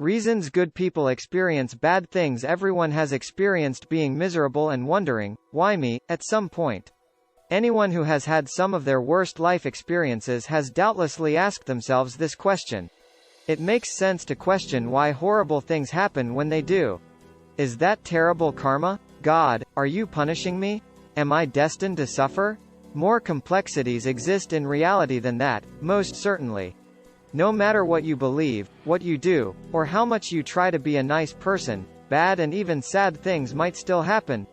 Reasons good people experience bad things. Everyone has experienced being miserable and wondering, why me, at some point. Anyone who has had some of their worst life experiences has doubtlessly asked themselves this question. It makes sense to question why horrible things happen when they do. Is that terrible karma? God, are you punishing me? Am I destined to suffer? More complexities exist in reality than that, most certainly. No matter what you believe, what you do, or how much you try to be a nice person, bad and even sad things might still happen.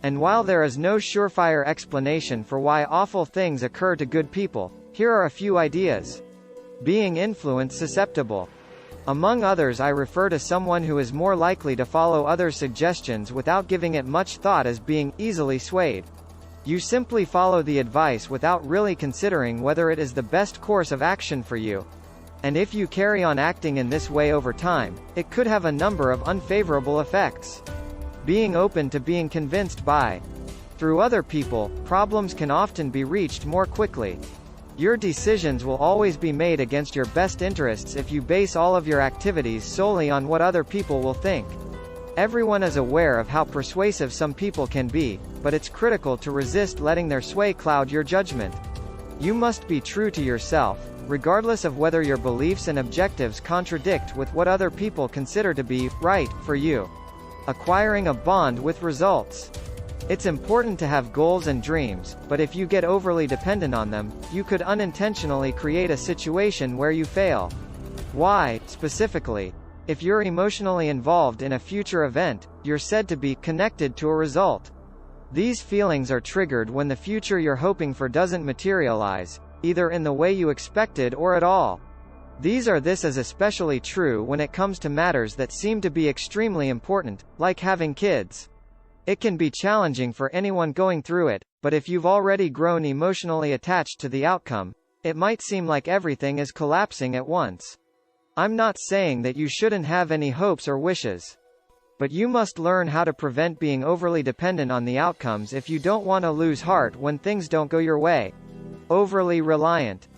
And while there is no surefire explanation for why awful things occur to good people, here are a few ideas. Being influence susceptible. Among others, I refer to someone who is more likely to follow others' suggestions without giving it much thought as being easily swayed. You simply follow the advice without really considering whether it is the best course of action for you. And if you carry on acting in this way over time, it could have a number of unfavorable effects. Being open to being convinced by. Through other people, problems can often be reached more quickly. Your decisions will always be made against your best interests if you base all of your activities solely on what other people will think. Everyone is aware of how persuasive some people can be, but it's critical to resist letting their sway cloud your judgment. You must be true to yourself, regardless of whether your beliefs and objectives contradict with what other people consider to be right for you. Acquiring a bond with results. It's important to have goals and dreams, but if you get overly dependent on them, you could unintentionally create a situation where you fail. Why, specifically? If you're emotionally involved in a future event, you're said to be connected to a result. These feelings are triggered when the future you're hoping for doesn't materialize, either in the way you expected or at all. This is especially true when it comes to matters that seem to be extremely important, like having kids. It can be challenging for anyone going through it, but if you've already grown emotionally attached to the outcome, it might seem like everything is collapsing at once. I'm not saying that you shouldn't have any hopes or wishes. But you must learn how to prevent being overly dependent on the outcomes if you don't want to lose heart when things don't go your way. Overly reliant.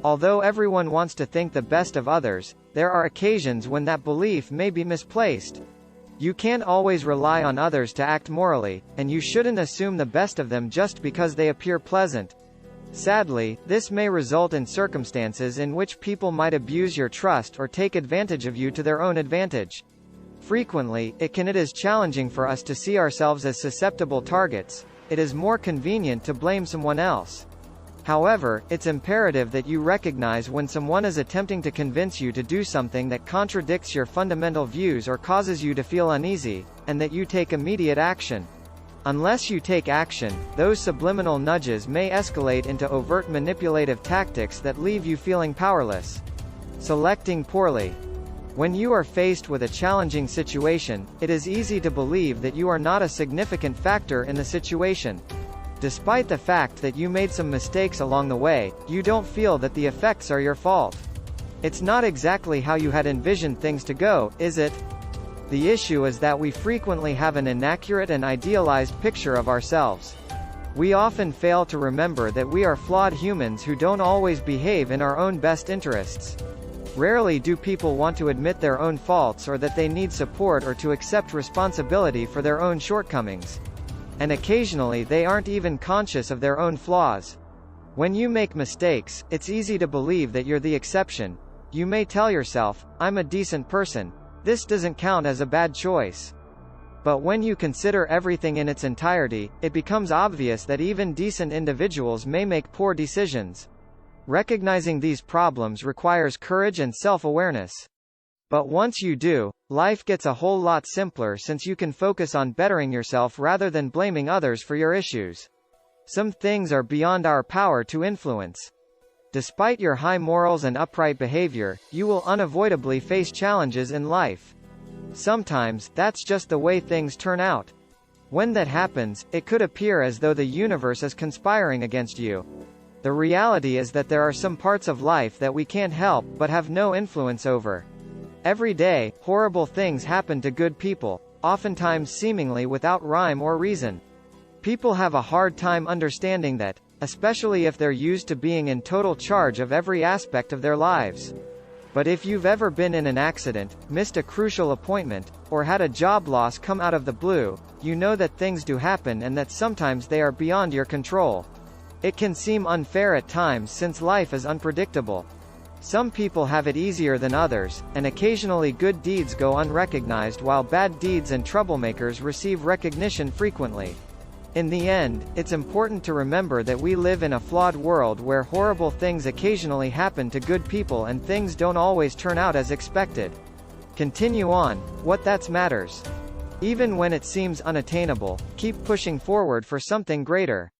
Although everyone wants to think the best of others, there are occasions when that belief may be misplaced. You can't always rely on others to act morally, and you shouldn't assume the best of them just because they appear pleasant. Sadly, this may result in circumstances in which people might abuse your trust or take advantage of you to their own advantage. Frequently, it is challenging for us to see ourselves as susceptible targets. It is more convenient to blame someone else. However, it's imperative that you recognize when someone is attempting to convince you to do something that contradicts your fundamental views or causes you to feel uneasy, and that you take immediate action. Unless you take action, those subliminal nudges may escalate into overt manipulative tactics that leave you feeling powerless. Selecting poorly. When you are faced with a challenging situation, it is easy to believe that you are not a significant factor in the situation. Despite the fact that you made some mistakes along the way, you don't feel that the effects are your fault. It's not exactly how you had envisioned things to go, is it? The issue is that we frequently have an inaccurate and idealized picture of ourselves. We often fail to remember that we are flawed humans who don't always behave in our own best interests. Rarely do people want to admit their own faults or that they need support or to accept responsibility for their own shortcomings. And occasionally they aren't even conscious of their own flaws. When you make mistakes, it's easy to believe that you're the exception. You may tell yourself, I'm a decent person. This doesn't count as a bad choice. But when you consider everything in its entirety, it becomes obvious that even decent individuals may make poor decisions. Recognizing these problems requires courage and self-awareness. But once you do, life gets a whole lot simpler since you can focus on bettering yourself rather than blaming others for your issues. Some things are beyond our power to influence. Despite your high morals and upright behavior, you will unavoidably face challenges in life. Sometimes, that's just the way things turn out. When that happens, it could appear as though the universe is conspiring against you. The reality is that there are some parts of life that we can't help but have no influence over. Every day, horrible things happen to good people, oftentimes seemingly without rhyme or reason. People have a hard time understanding that, especially if they're used to being in total charge of every aspect of their lives. But if you've ever been in an accident, missed a crucial appointment, or had a job loss come out of the blue, you know that things do happen and that sometimes they are beyond your control. It can seem unfair at times since life is unpredictable. Some people have it easier than others, and occasionally good deeds go unrecognized while bad deeds and troublemakers receive recognition frequently. In the end, it's important to remember that we live in a flawed world where horrible things occasionally happen to good people and things don't always turn out as expected. Continue on, what that matters. Even when it seems unattainable, keep pushing forward for something greater.